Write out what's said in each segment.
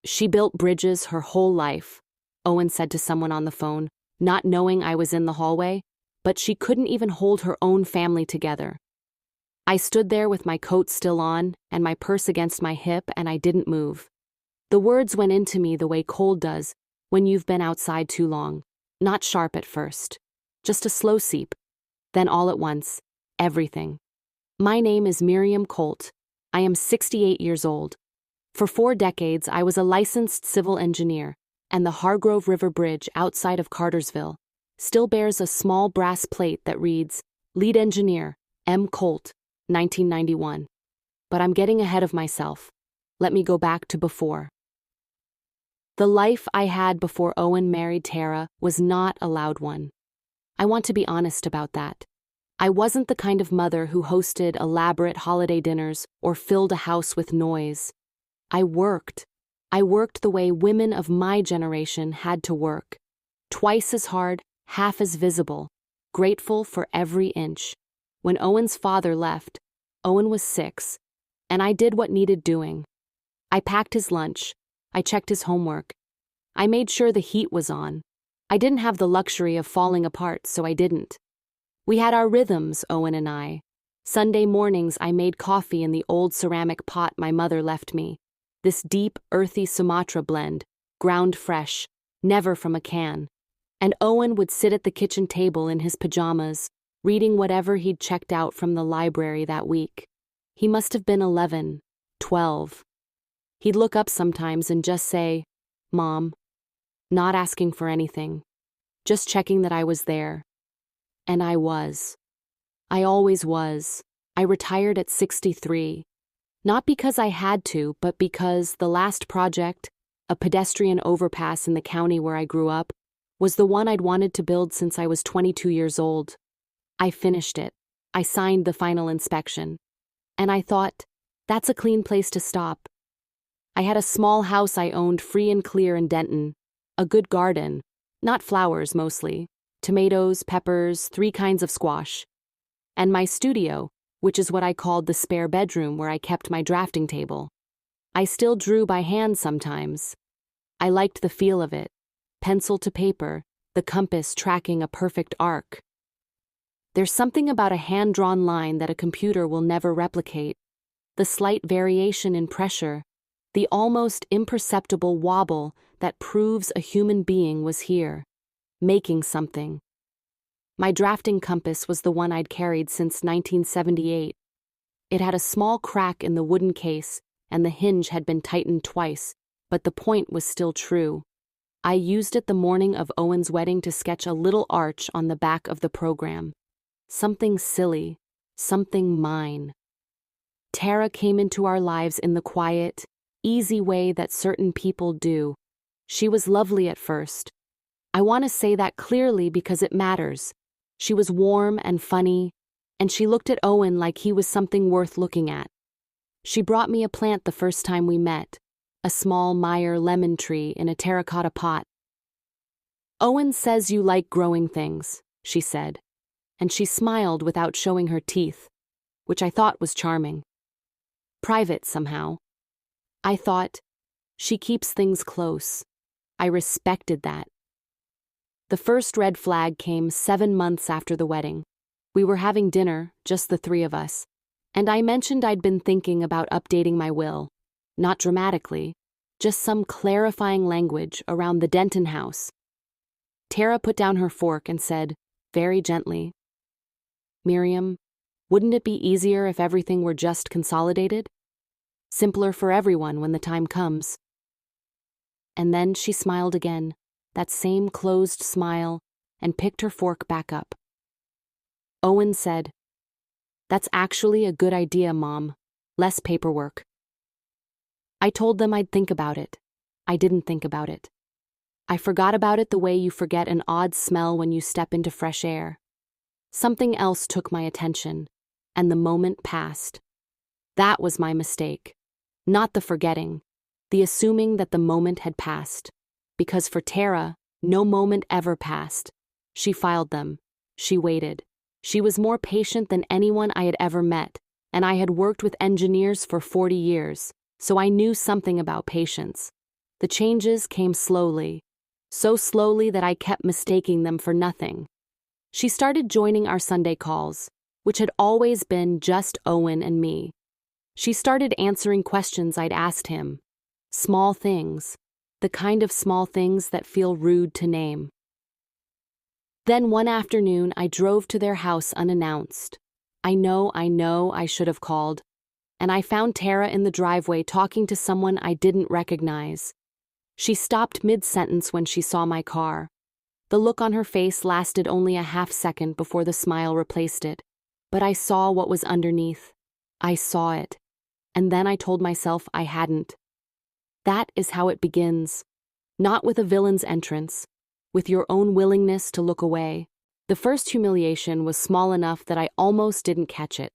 She built bridges her whole life, Owen said to someone on the phone, not knowing I was in the hallway, but she couldn't even hold her own family together. I stood there with my coat still on and my purse against my hip, and I didn't move. The words went into me the way cold does when you've been outside too long, not sharp at first, just a slow seep. Then all at once, everything. My name is Miriam Colt. I am 68 years old. For 4 decades, I was a licensed civil engineer, and the Hargrove River Bridge outside of Cartersville still bears a small brass plate that reads, Lead Engineer, M. Colt, 1991. But I'm getting ahead of myself. Let me go back to before. The life I had before Owen married Tara was not a loud one. I want to be honest about that. I wasn't the kind of mother who hosted elaborate holiday dinners or filled a house with noise. I worked. I worked the way women of my generation had to work. Twice as hard, half as visible, grateful for every inch. When Owen's father left, Owen was 6, and I did what needed doing. I packed his lunch. I checked his homework. I made sure the heat was on. I didn't have the luxury of falling apart, so I didn't. We had our rhythms, Owen and I. Sunday mornings I made coffee in the old ceramic pot my mother left me. This deep, earthy Sumatra blend, ground fresh, never from a can. And Owen would sit at the kitchen table in his pajamas, reading whatever he'd checked out from the library that week. He must have been 11, 12. He'd look up sometimes and just say, Mom, not asking for anything, just checking that I was there. And I was. I always was. I retired at 63. Not because I had to, but because the last project, a pedestrian overpass in the county where I grew up, was the one I'd wanted to build since I was 22 years old. I finished it. I signed the final inspection. And I thought, that's a clean place to stop. I had a small house I owned free and clear in Denton, a good garden, not flowers mostly, tomatoes, peppers, 3 kinds of squash. And my studio, which is what I called the spare bedroom where I kept my drafting table. I still drew by hand sometimes. I liked the feel of it, pencil to paper, the compass tracking a perfect arc. There's something about a hand-drawn line that a computer will never replicate. The slight variation in pressure, the almost imperceptible wobble that proves a human being was here, making something. My drafting compass was the one I'd carried since 1978. It had a small crack in the wooden case, and the hinge had been tightened twice, but the point was still true. I used it the morning of Owen's wedding to sketch a little arch on the back of the program. Something silly, something mine. Tara came into our lives in the quiet, easy way that certain people do. She was lovely at first. I want to say that clearly because it matters. She was warm and funny, and she looked at Owen like he was something worth looking at. She brought me a plant the first time we met, a small Meyer lemon tree in a terracotta pot. Owen says you like growing things, she said, and she smiled without showing her teeth, which I thought was charming. Private somehow. I thought, she keeps things close. I respected that. The first red flag came 7 months after the wedding. We were having dinner, just the 3 of us, and I mentioned I'd been thinking about updating my will. Not dramatically, just some clarifying language around the Denton house. Tara put down her fork and said, very gently, Miriam, wouldn't it be easier if everything were just consolidated? Simpler for everyone when the time comes. And then she smiled again, that same closed smile, and picked her fork back up. Owen said, That's actually a good idea, Mom. Less paperwork. I told them I'd think about it. I didn't think about it. I forgot about it the way you forget an odd smell when you step into fresh air. Something else took my attention, and the moment passed. That was my mistake. Not the forgetting, the assuming that the moment had passed. Because for Tara, no moment ever passed. She filed them. She waited. She was more patient than anyone I had ever met, and I had worked with engineers for 40 years, so I knew something about patience. The changes came slowly, so slowly that I kept mistaking them for nothing. She started joining our Sunday calls, which had always been just Owen and me. She started answering questions I'd asked him. Small things, the kind of small things that feel rude to name. Then one afternoon, I drove to their house unannounced. I know I should have called. And I found Tara in the driveway talking to someone I didn't recognize. She stopped mid-sentence when she saw my car. The look on her face lasted only a half second before the smile replaced it. But I saw what was underneath. I saw it. And then I told myself I hadn't. That is how it begins. Not with a villain's entrance, with your own willingness to look away. The first humiliation was small enough that I almost didn't catch it.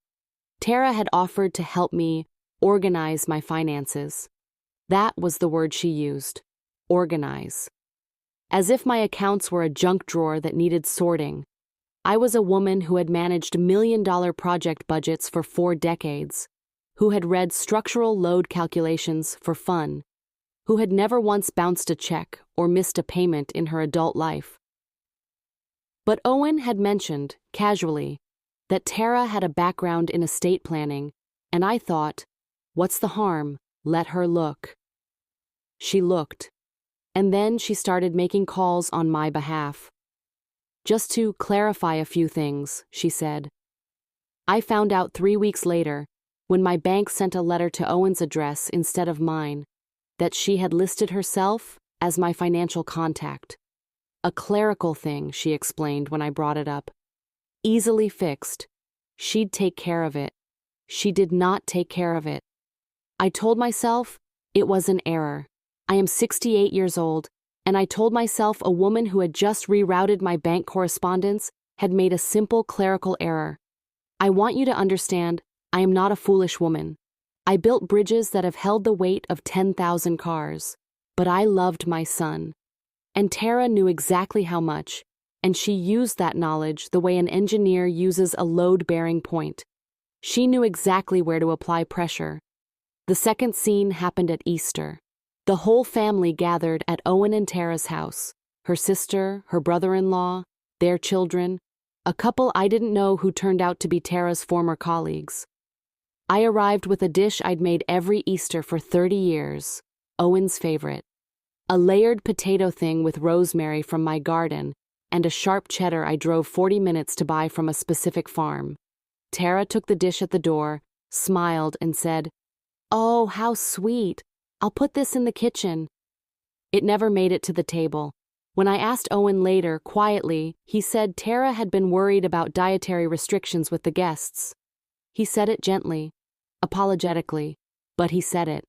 Tara had offered to help me organize my finances. That was the word she used. Organize. As if my accounts were a junk drawer that needed sorting. I was a woman who had managed million-dollar project budgets for 4 decades, who had read structural load calculations for fun, who had never once bounced a check or missed a payment in her adult life. But Owen had mentioned, casually, that Tara had a background in estate planning, and I thought, what's the harm? Let her look. She looked, and then she started making calls on my behalf. Just to clarify a few things, she said. I found out 3 weeks later, when my bank sent a letter to Owen's address instead of mine, that she had listed herself as my financial contact. A clerical thing, she explained when I brought it up. Easily fixed. She'd take care of it. She did not take care of it. I told myself it was an error. I am 68 years old, and I told myself a woman who had just rerouted my bank correspondence had made a simple clerical error. I want you to understand, I am not a foolish woman. I built bridges that have held the weight of 10,000 cars, but I loved my son. And Tara knew exactly how much, and she used that knowledge the way an engineer uses a load-bearing point. She knew exactly where to apply pressure. The second scene happened at Easter. The whole family gathered at Owen and Tara's house. Her sister, her brother-in-law, their children, a couple I didn't know who turned out to be Tara's former colleagues. I arrived with a dish I'd made every Easter for 30 years, Owen's favorite. A layered potato thing with rosemary from my garden, and a sharp cheddar I drove 40 minutes to buy from a specific farm. Tara took the dish at the door, smiled, and said, "Oh, how sweet. I'll put this in the kitchen." It never made it to the table. When I asked Owen later, quietly, he said Tara had been worried about dietary restrictions with the guests. He said it gently, apologetically, but he said it.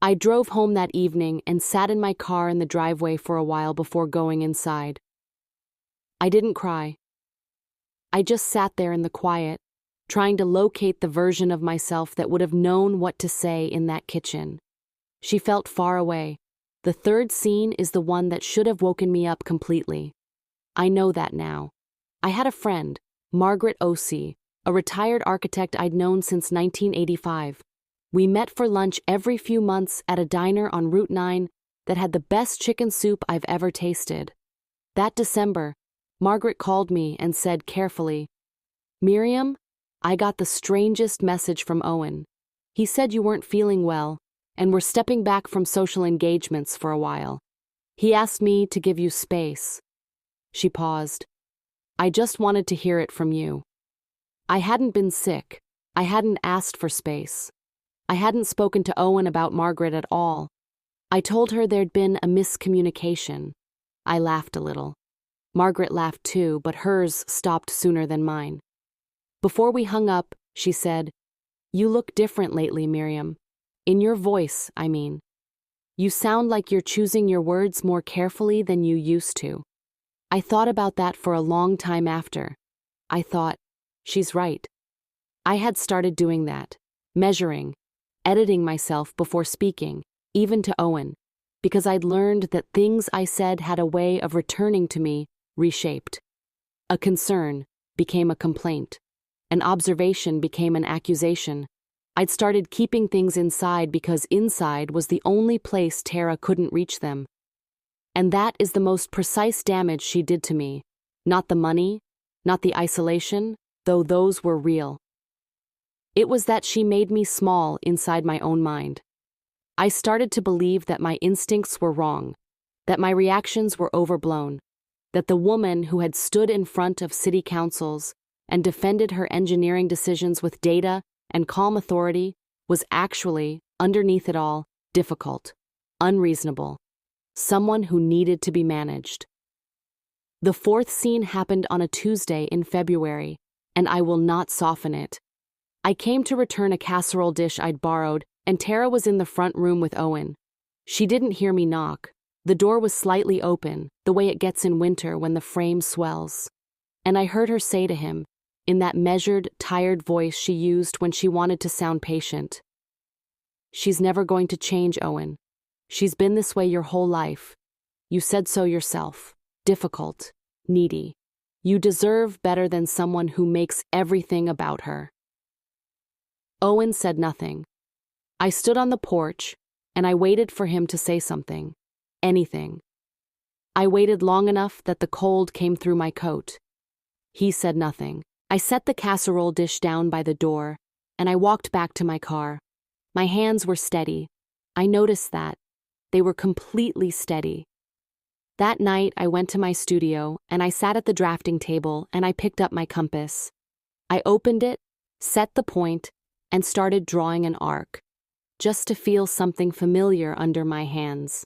I drove home that evening and sat in my car in the driveway for a while before going inside. I didn't cry. I just sat there in the quiet, trying to locate the version of myself that would have known what to say in that kitchen. She felt far away. The third scene is the one that should have woken me up completely. I know that now. I had a friend, Margaret O.C., a retired architect I'd known since 1985. We met for lunch every few months at a diner on Route 9 that had the best chicken soup I've ever tasted. That December, Margaret called me and said carefully, "Miriam, I got the strangest message from Owen. He said you weren't feeling well and were stepping back from social engagements for a while. He asked me to give you space." She paused. "I just wanted to hear it from you." I hadn't been sick. I hadn't asked for space. I hadn't spoken to Owen about Margaret at all. I told her there'd been a miscommunication. I laughed a little. Margaret laughed too, but hers stopped sooner than mine. Before we hung up, she said, "You look different lately, Miriam. In your voice, I mean. You sound like you're choosing your words more carefully than you used to." I thought about that for a long time after. I thought, she's right. I had started doing that, measuring, editing myself before speaking, even to Owen, because I'd learned that things I said had a way of returning to me, reshaped. A concern became a complaint. An observation became an accusation. I'd started keeping things inside because inside was the only place Tara couldn't reach them. And that is the most precise damage she did to me. Not the money, not the isolation, though those were real. It was that she made me small inside my own mind. I started to believe that my instincts were wrong, that my reactions were overblown, that the woman who had stood in front of city councils and defended her engineering decisions with data and calm authority was actually, underneath it all, difficult, unreasonable, someone who needed to be managed. The fourth scene happened on a Tuesday in February, and I will not soften it. I came to return a casserole dish I'd borrowed, and Tara was in the front room with Owen. She didn't hear me knock. The door was slightly open, the way it gets in winter when the frame swells. And I heard her say to him, in that measured, tired voice she used when she wanted to sound patient, "She's never going to change, Owen. She's been this way your whole life. You said so yourself. Difficult, needy. You deserve better than someone who makes everything about her." Owen said nothing. I stood on the porch, and I waited for him to say something. Anything. I waited long enough that the cold came through my coat. He said nothing. I set the casserole dish down by the door, and I walked back to my car. My hands were steady. I noticed that. They were completely steady. That night, I went to my studio, and I sat at the drafting table, and I picked up my compass. I opened it, set the point, and started drawing an arc, just to feel something familiar under my hands.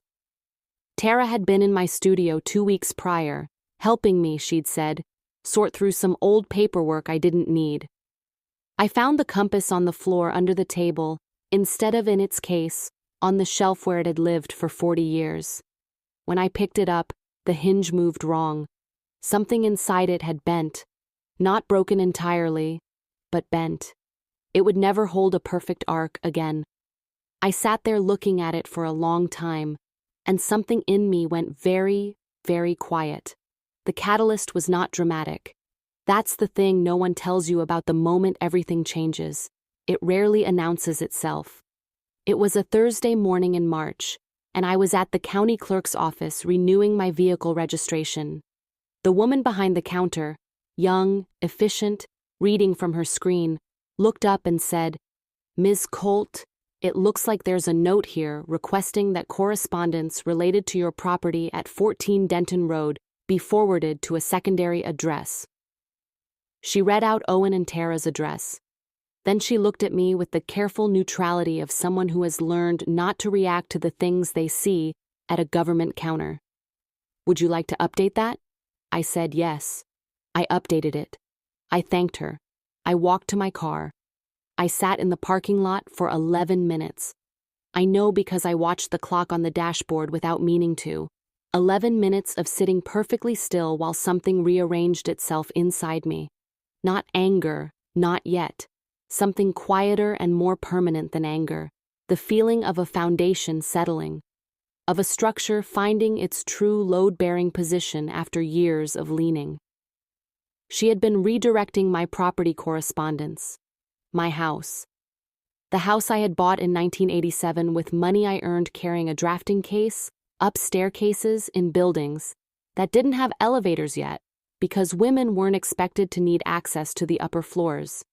Tara had been in my studio 2 weeks prior, helping me, she'd said, sort through some old paperwork I didn't need. I found the compass on the floor under the table, instead of in its case, on the shelf where it had lived for 40 years. When I picked it up, the hinge moved wrong. Something inside it had bent, not broken entirely, but bent. It would never hold a perfect arc again. I sat there looking at it for a long time, and something in me went very, very quiet. The catalyst was not dramatic. That's the thing no one tells you about the moment everything changes. It rarely announces itself. It was a Thursday morning in March, and I was at the county clerk's office renewing my vehicle registration. The woman behind the counter, young, efficient, reading from her screen, looked up and said, "Ms. Colt, it looks like there's a note here requesting that correspondence related to your property at 14 Denton Road be forwarded to a secondary address." She read out Owen and Tara's address. Then she looked at me with the careful neutrality of someone who has learned not to react to the things they see at a government counter. "Would you like to update that?" I said yes. I updated it. I thanked her. I walked to my car. I sat in the parking lot for 11 minutes. I know because I watched the clock on the dashboard without meaning to. 11 minutes of sitting perfectly still while something rearranged itself inside me. Not anger, not yet. Something quieter and more permanent than anger. The feeling of a foundation settling. Of a structure finding its true load-bearing position after years of leaning. She had been redirecting my property correspondence. My house. The house I had bought in 1987 with money I earned carrying a drafting case, up staircases in buildings that didn't have elevators yet, because women weren't expected to need access to the upper floors.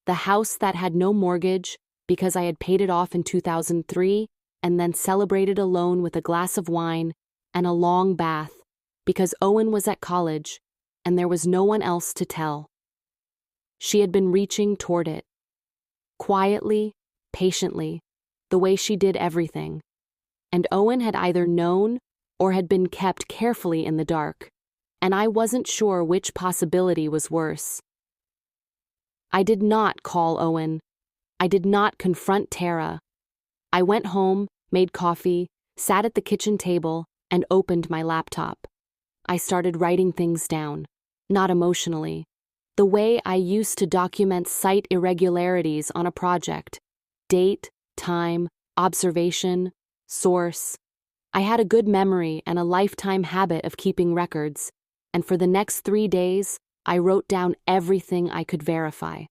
The house that had no mortgage, because I had paid it off in 2003, and then celebrated alone with a glass of wine and a long bath, because Owen was at college, and there was no one else to tell. She had been reaching toward it. Quietly, patiently, the way she did everything. And Owen had either known or had been kept carefully in the dark, and I wasn't sure which possibility was worse. I did not call Owen. I did not confront Tara. I went home, made coffee, sat at the kitchen table, and opened my laptop. I started writing things down, not emotionally, the way I used to document site irregularities on a project. Date, time, observation, source. I had a good memory and a lifetime habit of keeping records, and for the next 3 days, I wrote down everything I could verify.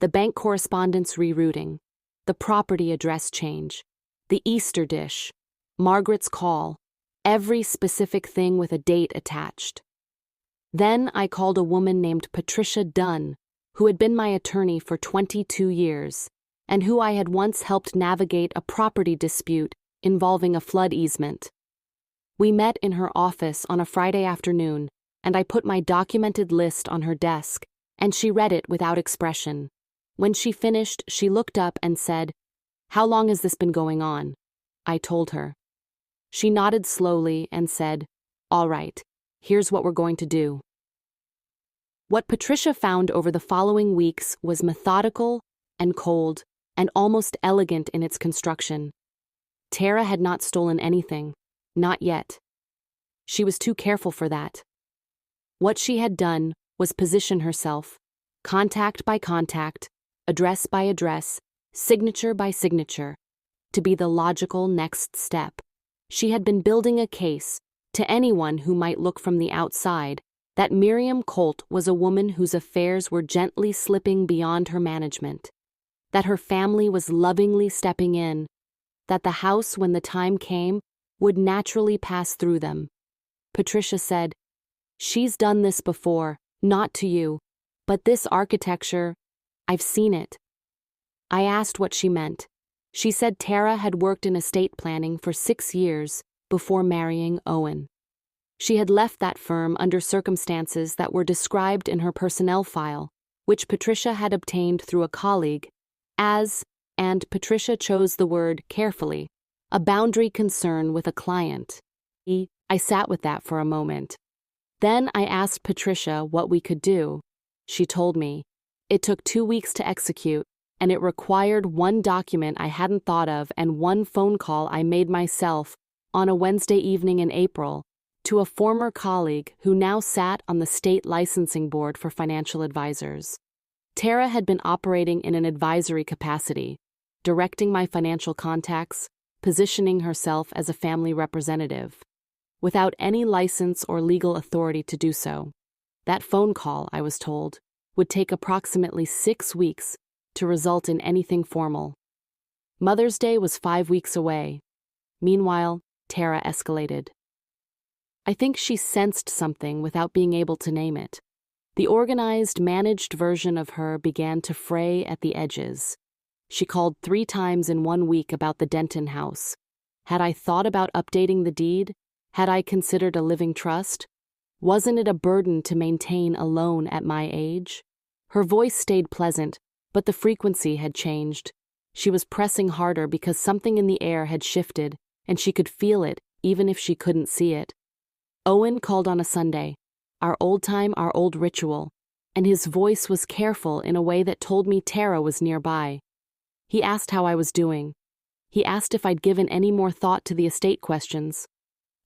The bank correspondence rerouting, the property address change, the Easter dish, Margaret's call, every specific thing with a date attached. Then I called a woman named Patricia Dunn, who had been my attorney for 22 years, and who I had once helped navigate a property dispute involving a flood easement. We met in her office on a Friday afternoon, and I put my documented list on her desk, and she read it without expression. When she finished, she looked up and said, "How long has this been going on?" I told her. She nodded slowly and said, "All right, here's what we're going to do." What Patricia found over the following weeks was methodical and cold and almost elegant in its construction. Tara had not stolen anything, not yet. She was too careful for that. What she had done was position herself, contact by contact, address by address, signature by signature, to be the logical next step. She had been building a case, to anyone who might look from the outside, that Miriam Colt was a woman whose affairs were gently slipping beyond her management, that her family was lovingly stepping in, that the house, when the time came, would naturally pass through them. Patricia said, "She's done this before, not to you, but this architecture, I've seen it." I asked what she meant. She said Tara had worked in estate planning for 6 years before marrying Owen. She had left that firm under circumstances that were described in her personnel file, which Patricia had obtained through a colleague, and Patricia chose the word carefully, a boundary concern with a client. I sat with that for a moment. Then I asked Patricia what we could do. She told me. It took 2 weeks to execute, and it required one document I hadn't thought of and one phone call I made myself on a Wednesday evening in April to a former colleague who now sat on the state licensing board for financial advisors. Tara had been operating in an advisory capacity, directing my financial contacts, positioning herself as a family representative, without any license or legal authority to do so. That phone call, I was told, would take approximately 6 weeks to result in anything formal. Mother's Day was 5 weeks away. Meanwhile, Tara escalated. I think she sensed something without being able to name it. The organized, managed version of her began to fray at the edges. She called 3 times in 1 week about the Denton house. Had I thought about updating the deed? Had I considered a living trust? Wasn't it a burden to maintain alone at my age? Her voice stayed pleasant, but the frequency had changed. She was pressing harder because something in the air had shifted, and she could feel it, even if she couldn't see it. Owen called on a Sunday, our old ritual, and his voice was careful in a way that told me Tara was nearby. He asked how I was doing. He asked if I'd given any more thought to the estate questions.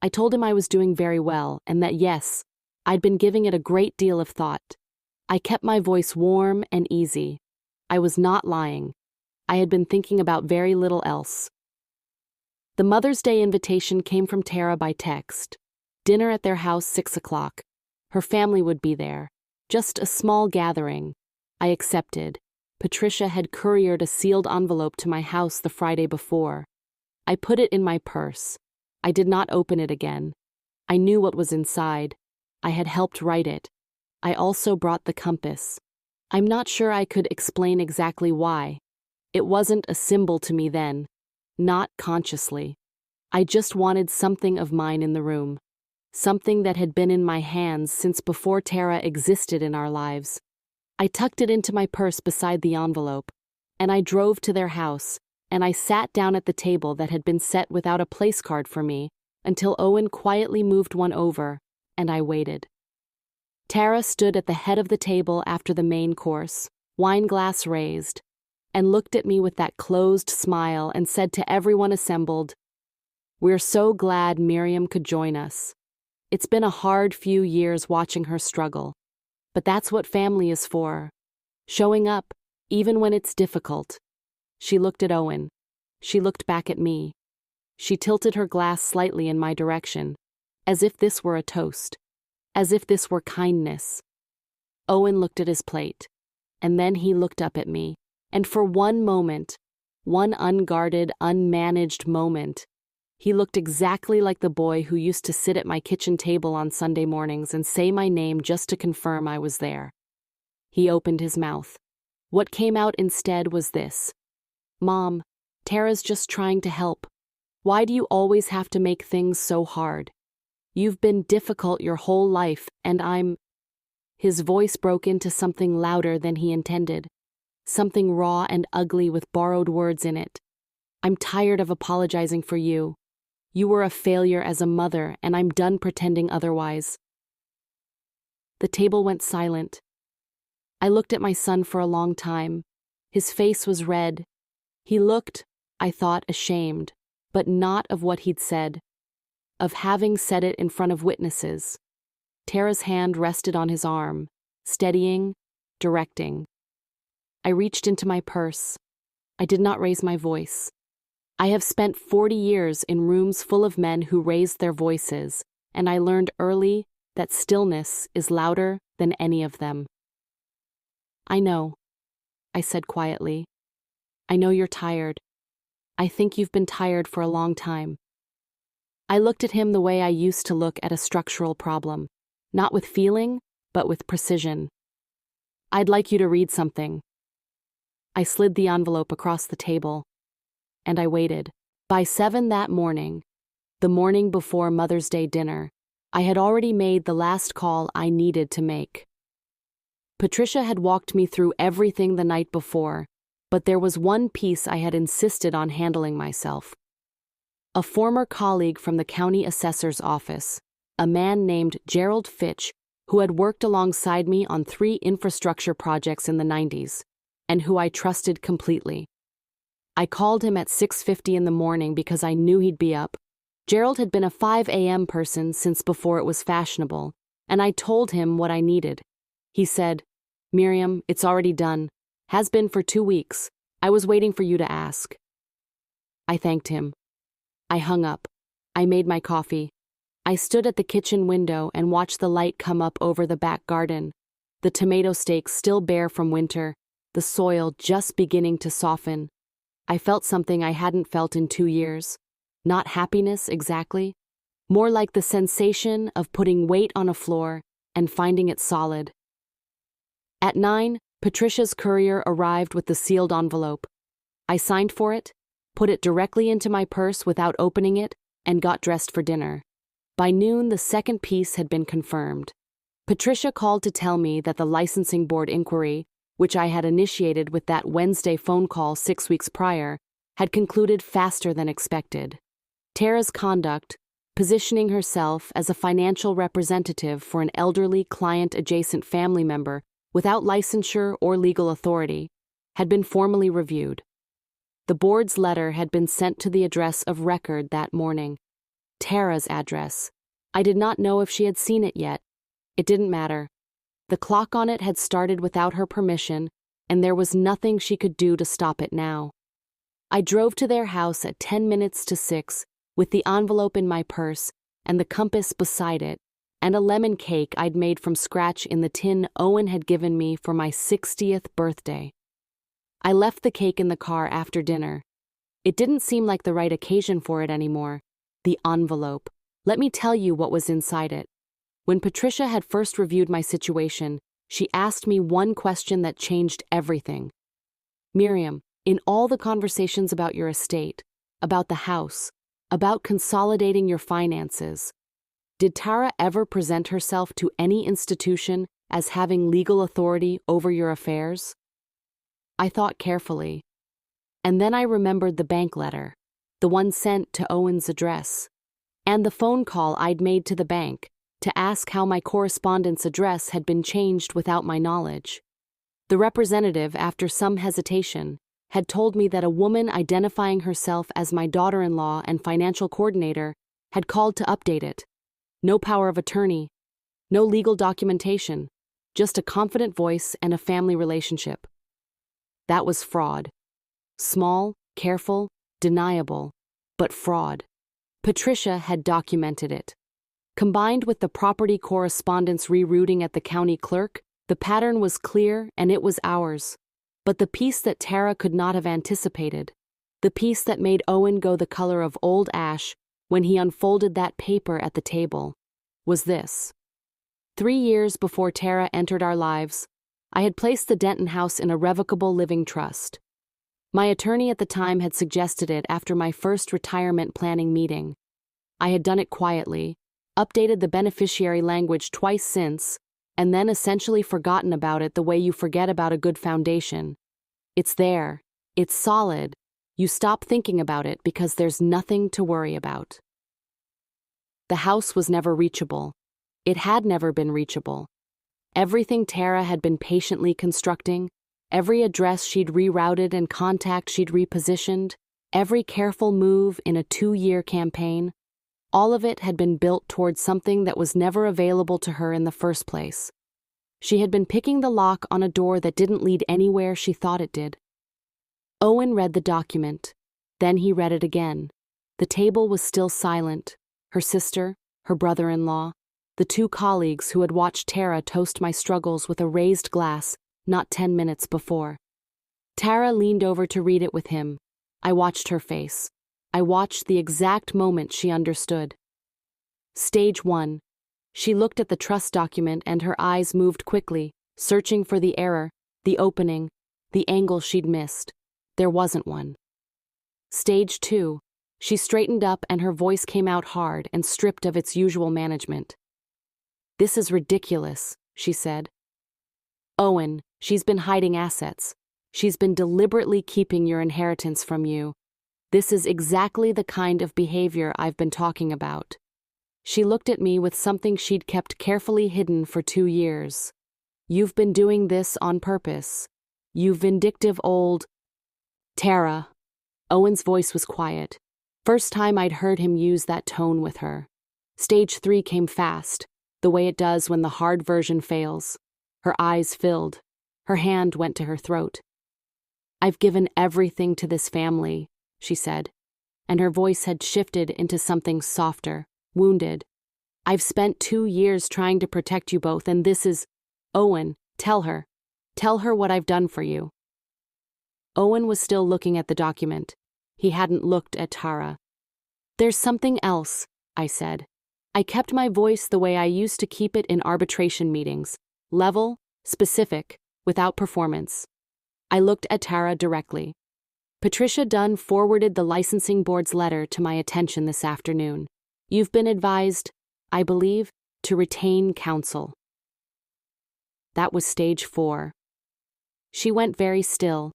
I told him I was doing very well, and that yes, I'd been giving it a great deal of thought. I kept my voice warm and easy. I was not lying. I had been thinking about very little else. The Mother's Day invitation came from Tara by text. Dinner at their house, 6 o'clock. Her family would be there. Just a small gathering. I accepted. Patricia had couriered a sealed envelope to my house the Friday before. I put it in my purse. I did not open it again. I knew what was inside. I had helped write it. I also brought the compass. I'm not sure I could explain exactly why. It wasn't a symbol to me then. Not consciously. I just wanted something of mine in the room. Something that had been in my hands since before Tara existed in our lives. I tucked it into my purse beside the envelope, and I drove to their house, and I sat down at the table that had been set without a place card for me until Owen quietly moved one over, and I waited. Tara stood at the head of the table after the main course, wine glass raised, and looked at me with that closed smile and said to everyone assembled, "We're so glad Miriam could join us. It's been a hard few years watching her struggle, but that's what family is for. Showing up, even when it's difficult." She looked at Owen. She looked back at me. She tilted her glass slightly in my direction, as if this were a toast, as if this were kindness. Owen looked at his plate, and then he looked up at me, and for one moment, one unguarded, unmanaged moment. He looked exactly like the boy who used to sit at my kitchen table on Sunday mornings and say my name just to confirm I was there. He opened his mouth. What came out instead was this. "Mom, Tara's just trying to help. Why do you always have to make things so hard? You've been difficult your whole life, and I'm—" His voice broke into something louder than he intended. Something raw and ugly with borrowed words in it. "I'm tired of apologizing for you. You were a failure as a mother, and I'm done pretending otherwise." The table went silent. I looked at my son for a long time. His face was red. He looked, I thought, ashamed, but not of what he'd said, of having said it in front of witnesses. Tara's hand rested on his arm, steadying, directing. I reached into my purse. I did not raise my voice. I have spent 40 years in rooms full of men who raised their voices, and I learned early that stillness is louder than any of them. "I know," I said quietly. "I know you're tired. I think you've been tired for a long time." I looked at him the way I used to look at a structural problem, not with feeling, but with precision. "I'd like you to read something." I slid the envelope across the table, and I waited. By 7 that morning, the morning before Mother's Day dinner, I had already made the last call I needed to make. Patricia had walked me through everything the night before, but there was one piece I had insisted on handling myself. A former colleague from the county assessor's office, a man named Gerald Fitch, who had worked alongside me on 3 infrastructure projects in the 90s, and who I trusted completely. I called him at 6:50 in the morning because I knew he'd be up. Gerald had been a 5 a.m. person since before it was fashionable, and I told him what I needed. He said, "Miriam, it's already done. Has been for 2 weeks. I was waiting for you to ask." I thanked him. I hung up. I made my coffee. I stood at the kitchen window and watched the light come up over the back garden, the tomato stakes still bare from winter, the soil just beginning to soften. I felt something I hadn't felt in 2 years. Not happiness exactly, more like the sensation of putting weight on a floor and finding it solid. At 9, Patricia's courier arrived with the sealed envelope. I signed for it, put it directly into my purse without opening it, and got dressed for dinner. By noon, the second piece had been confirmed. Patricia called to tell me that the licensing board inquiry, which I had initiated with that Wednesday phone call 6 weeks prior, had concluded faster than expected. Tara's conduct, positioning herself as a financial representative for an elderly client-adjacent family member without licensure or legal authority, had been formally reviewed. The board's letter had been sent to the address of record that morning. Tara's address. I did not know if she had seen it yet. It didn't matter. The clock on it had started without her permission, and there was nothing she could do to stop it now. I drove to their house at 10 minutes to 6, with the envelope in my purse and the compass beside it, and a lemon cake I'd made from scratch in the tin Owen had given me for my 60th birthday. I left the cake in the car after dinner. It didn't seem like the right occasion for it anymore. The envelope. Let me tell you what was inside it. When Patricia had first reviewed my situation, she asked me one question that changed everything. "Miriam, in all the conversations about your estate, about the house, about consolidating your finances, did Tara ever present herself to any institution as having legal authority over your affairs?" I thought carefully. And then I remembered the bank letter, the one sent to Owen's address, and the phone call I'd made to the bank to ask how my correspondence address had been changed without my knowledge. The representative, after some hesitation, had told me that a woman identifying herself as my daughter-in-law and financial coordinator had called to update it. No power of attorney, no legal documentation, just a confident voice and a family relationship. That was fraud. Small, careful, deniable, but fraud. Patricia had documented it. Combined with the property correspondence rerouting at the county clerk, the pattern was clear and it was ours. But the piece that Tara could not have anticipated, The piece that made Owen go the color of old ash when he unfolded that paper at the table was this. 3 years before Tara entered our lives, I had placed the Denton house in a revocable living trust. My attorney at the time had suggested it after my first retirement planning meeting. I had done it quietly, updated the beneficiary language twice since, and then essentially forgotten about it the way you forget about a good foundation. It's there. It's solid. You stop thinking about it because there's nothing to worry about. The house was never reachable. It had never been reachable. Everything Tara had been patiently constructing, every address she'd rerouted and contact she'd repositioned, every careful move in a 2-year campaign, all of it had been built towards something that was never available to her in the first place. She had been picking the lock on a door that didn't lead anywhere she thought it did. Owen read the document. Then he read it again. The table was still silent. Her sister, her brother-in-law, the 2 colleagues who had watched Tara toast my struggles with a raised glass not 10 minutes before. Tara leaned over to read it with him. I watched her face. I watched the exact moment she understood. Stage 1. She looked at the trust document and her eyes moved quickly, searching for the error, the opening, the angle she'd missed. There wasn't one. Stage 2. She straightened up and her voice came out hard and stripped of its usual management. This is ridiculous, she said. Owen, she's been hiding assets. She's been deliberately keeping your inheritance from you. This is exactly the kind of behavior I've been talking about. She looked at me with something she'd kept carefully hidden for 2 years. You've been doing this on purpose. You vindictive old... Tara. Owen's voice was quiet. First time I'd heard him use that tone with her. Stage 3 came fast, the way it does when the hard version fails. Her eyes filled. Her hand went to her throat. I've given everything to this family, she said, and her voice had shifted into something softer, wounded. I've spent 2 years trying to protect you both, and this is... Owen, tell her. Tell her what I've done for you. Owen was still looking at the document. He hadn't looked at Tara. There's something else, I said. I kept my voice the way I used to keep it in arbitration meetings. Level, specific, without performance. I looked at Tara directly. Patricia Dunn forwarded the licensing board's letter to my attention this afternoon. You've been advised, I believe, to retain counsel. That was stage 4. She went very still.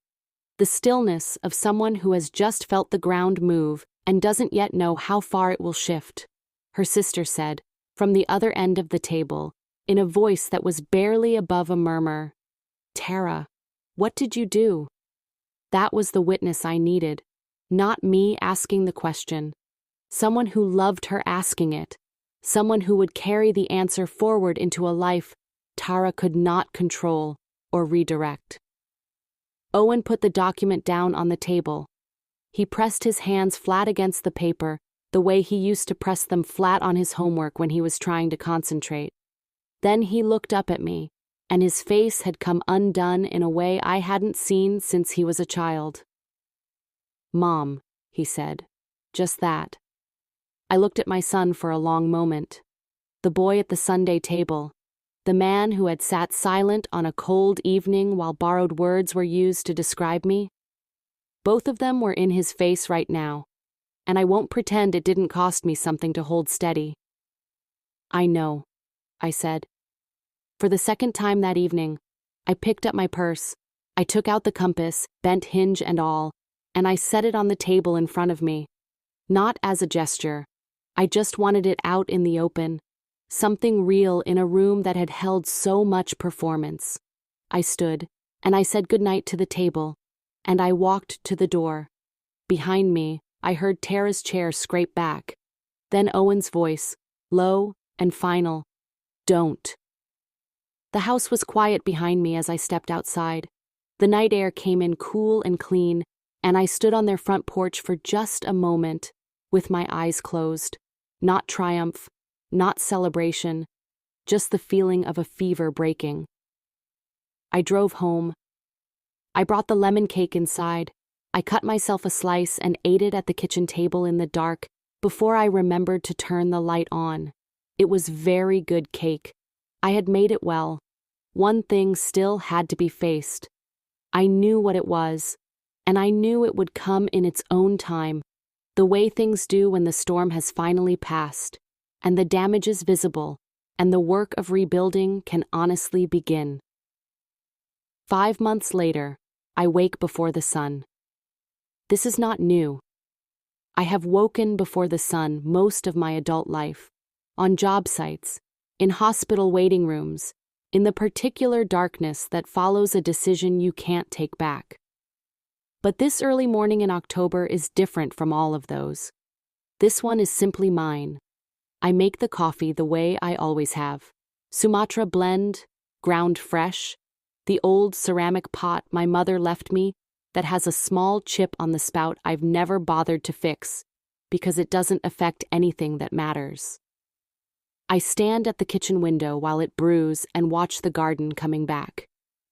The stillness of someone who has just felt the ground move and doesn't yet know how far it will shift. Her sister said, from the other end of the table, in a voice that was barely above a murmur, Tara, what did you do? That was the witness I needed, not me asking the question. Someone who loved her asking it. Someone who would carry the answer forward into a life Tara could not control or redirect. Owen put the document down on the table. He pressed his hands flat against the paper, the way he used to press them flat on his homework when he was trying to concentrate. Then he looked up at me, and his face had come undone in a way I hadn't seen since he was a child. Mom, he said. Just that. I looked at my son for a long moment. The boy at the Sunday table. The man who had sat silent on a cold evening while borrowed words were used to describe me. Both of them were in his face right now, and I won't pretend it didn't cost me something to hold steady. I know, I said. For the second time that evening, I picked up my purse, I took out the compass, bent hinge and all, and I set it on the table in front of me. Not as a gesture. I just wanted it out in the open. Something real in a room that had held so much performance. I stood, and I said goodnight to the table, and I walked to the door. Behind me, I heard Tara's chair scrape back. Then Owen's voice, low and final. Don't. The house was quiet behind me as I stepped outside. The night air came in cool and clean, and I stood on their front porch for just a moment, with my eyes closed. Not triumph, not celebration, just the feeling of a fever breaking. I drove home. I brought the lemon cake inside, I cut myself a slice and ate it at the kitchen table in the dark before I remembered to turn the light on. It was very good cake. I had made it well. One thing still had to be faced. I knew what it was, and I knew it would come in its own time, the way things do when the storm has finally passed, and the damage is visible, and the work of rebuilding can honestly begin. 5 months later, I wake before the sun. This is not new. I have woken before the sun most of my adult life, on job sites, in hospital waiting rooms, in the particular darkness that follows a decision you can't take back. But this early morning in October is different from all of those. This one is simply mine. I make the coffee the way I always have. Sumatra blend, ground fresh, the old ceramic pot my mother left me that has a small chip on the spout I've never bothered to fix because it doesn't affect anything that matters. I stand at the kitchen window while it brews and watch the garden coming back.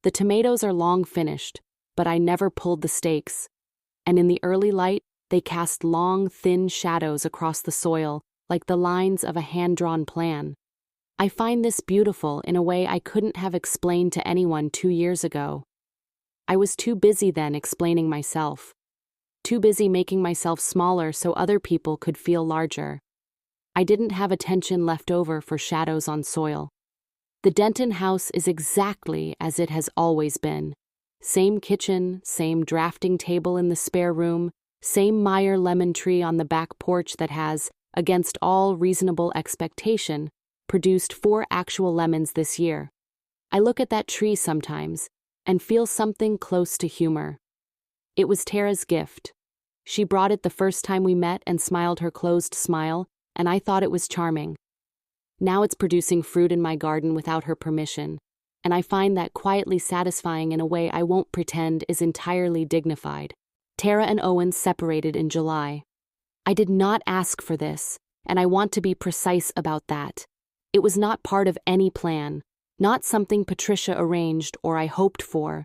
The tomatoes are long finished, but I never pulled the stakes, and in the early light, they cast long, thin shadows across the soil like the lines of a hand-drawn plan. I find this beautiful in a way I couldn't have explained to anyone 2 years ago. I was too busy then explaining myself. Too busy making myself smaller so other people could feel larger. I didn't have attention left over for shadows on soil. The Denton house is exactly as it has always been. Same kitchen, same drafting table in the spare room, same Meyer lemon tree on the back porch that has, against all reasonable expectation, produced 4 actual lemons this year. I look at that tree sometimes and feel something close to humor. It was Tara's gift. She brought it the first time we met and smiled her closed smile, and I thought it was charming. Now it's producing fruit in my garden without her permission, and I find that quietly satisfying in a way I won't pretend is entirely dignified. Tara and Owen separated in July. I did not ask for this, and I want to be precise about that. It was not part of any plan, not something Patricia arranged or I hoped for.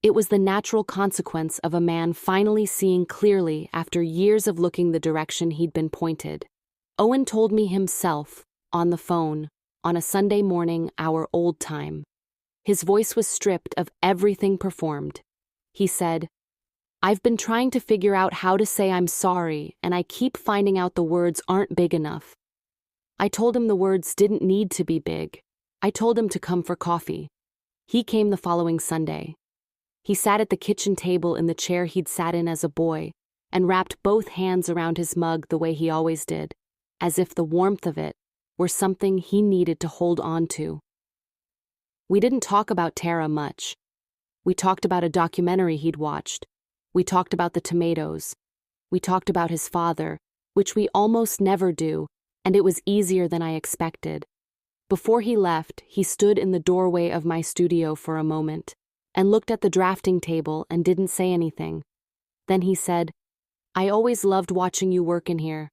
It was the natural consequence of a man finally seeing clearly after years of looking the direction he'd been pointed. Owen told me himself, on the phone, on a Sunday morning, our old time. His voice was stripped of everything performed. He said, "I've been trying to figure out how to say I'm sorry, and I keep finding out the words aren't big enough." I told him the words didn't need to be big. I told him to come for coffee. He came the following Sunday. He sat at the kitchen table in the chair he'd sat in as a boy and wrapped both hands around his mug the way he always did, as if the warmth of it were something he needed to hold on to. We didn't talk about Tara much. We talked about a documentary he'd watched. We talked about the tomatoes. We talked about his father, which we almost never do, and it was easier than I expected. Before he left, he stood in the doorway of my studio for a moment and looked at the drafting table and didn't say anything. Then he said, "I always loved watching you work in here."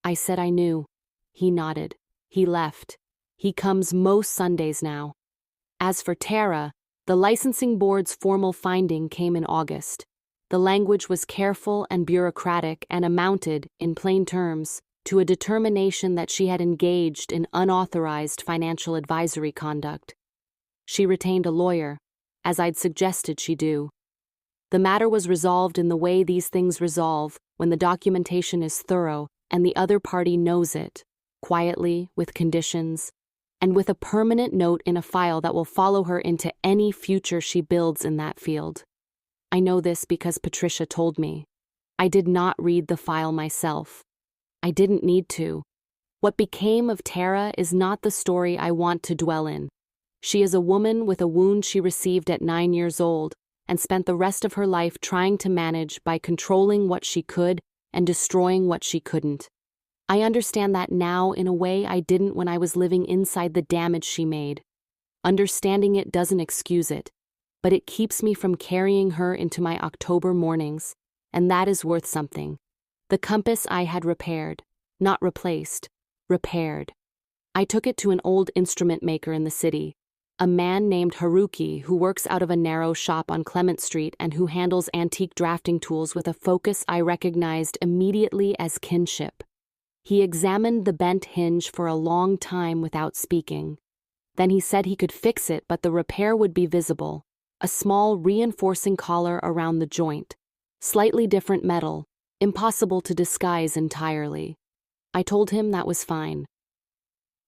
I said I knew. He nodded. He left. He comes most Sundays now. As for Tara, the licensing board's formal finding came in August. The language was careful and bureaucratic and amounted, in plain terms, to a determination that she had engaged in unauthorized financial advisory conduct. She retained a lawyer, as I'd suggested she do. The matter was resolved in the way these things resolve when the documentation is thorough and the other party knows it, quietly, with conditions, and with a permanent note in a file that will follow her into any future she builds in that field. I know this because Patricia told me. I did not read the file myself. I didn't need to. What became of Tara is not the story I want to dwell in. She is a woman with a wound she received at 9 years old and spent the rest of her life trying to manage by controlling what she could and destroying what she couldn't. I understand that now in a way I didn't when I was living inside the damage she made. Understanding it doesn't excuse it, but it keeps me from carrying her into my October mornings, and that is worth something. The compass I had repaired, not replaced, repaired. I took it to an old instrument maker in the city. a man named Haruki who works out of a narrow shop on Clement Street and who handles antique drafting tools with a focus I recognized immediately as kinship. He examined the bent hinge for a long time without speaking. Then he said he could fix it, but the repair would be visible. A small reinforcing collar around the joint. Slightly different metal, impossible to disguise entirely. I told him that was fine.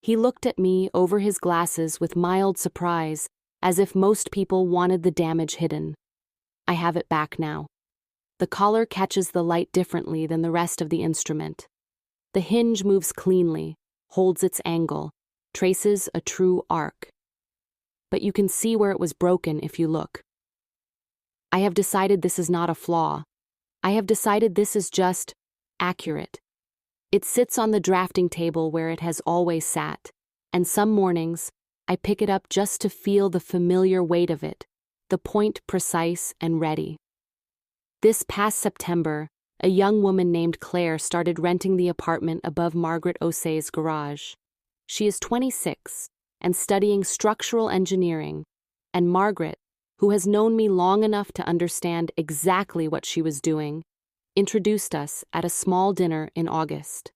He looked at me over his glasses with mild surprise, as if most people wanted the damage hidden. I have it back now. The collar catches the light differently than the rest of the instrument. The hinge moves cleanly, holds its angle, traces a true arc. But you can see where it was broken if you look. I have decided this is not a flaw. I have decided this is just accurate. It sits on the drafting table where it has always sat, and some mornings I pick it up just to feel the familiar weight of it, the point precise and ready. This past September, a young woman named Claire started renting the apartment above Margaret Osei's garage. She is 26 and studying structural engineering, and Margaret, who has known me long enough to understand exactly what she was doing, introduced us at a small dinner in August.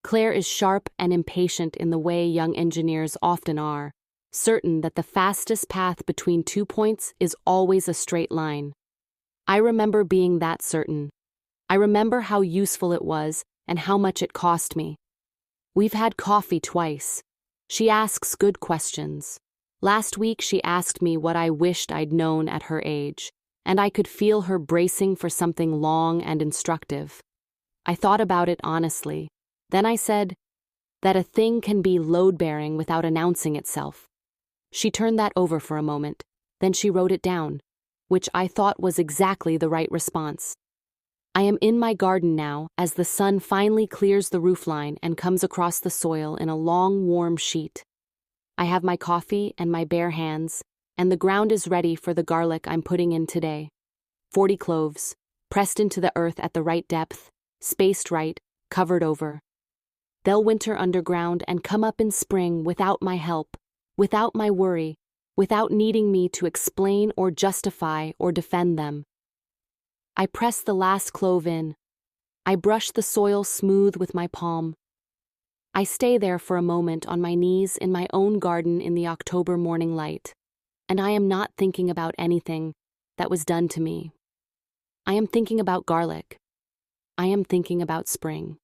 Claire is sharp and impatient in the way young engineers often are, certain that the fastest path between 2 points is always a straight line. I remember being that certain. I remember how useful it was and how much it cost me. We've had coffee twice. She asks good questions. Last week she asked me what I wished I'd known at her age, and I could feel her bracing for something long and instructive. I thought about it honestly. Then I said that a thing can be load-bearing without announcing itself. She turned that over for a moment, then she wrote it down, which I thought was exactly the right response. I am in my garden now as the sun finally clears the roofline and comes across the soil in a long, warm sheet. I have my coffee and my bare hands, and the ground is ready for the garlic I'm putting in today. 40 cloves, pressed into the earth at the right depth, spaced right, covered over. They'll winter underground and come up in spring without my help, without my worry, without needing me to explain or justify or defend them. I press the last clove in. I brush the soil smooth with my palm. I stay there for a moment on my knees in my own garden in the October morning light, and I am not thinking about anything that was done to me. I am thinking about garlic. I am thinking about spring.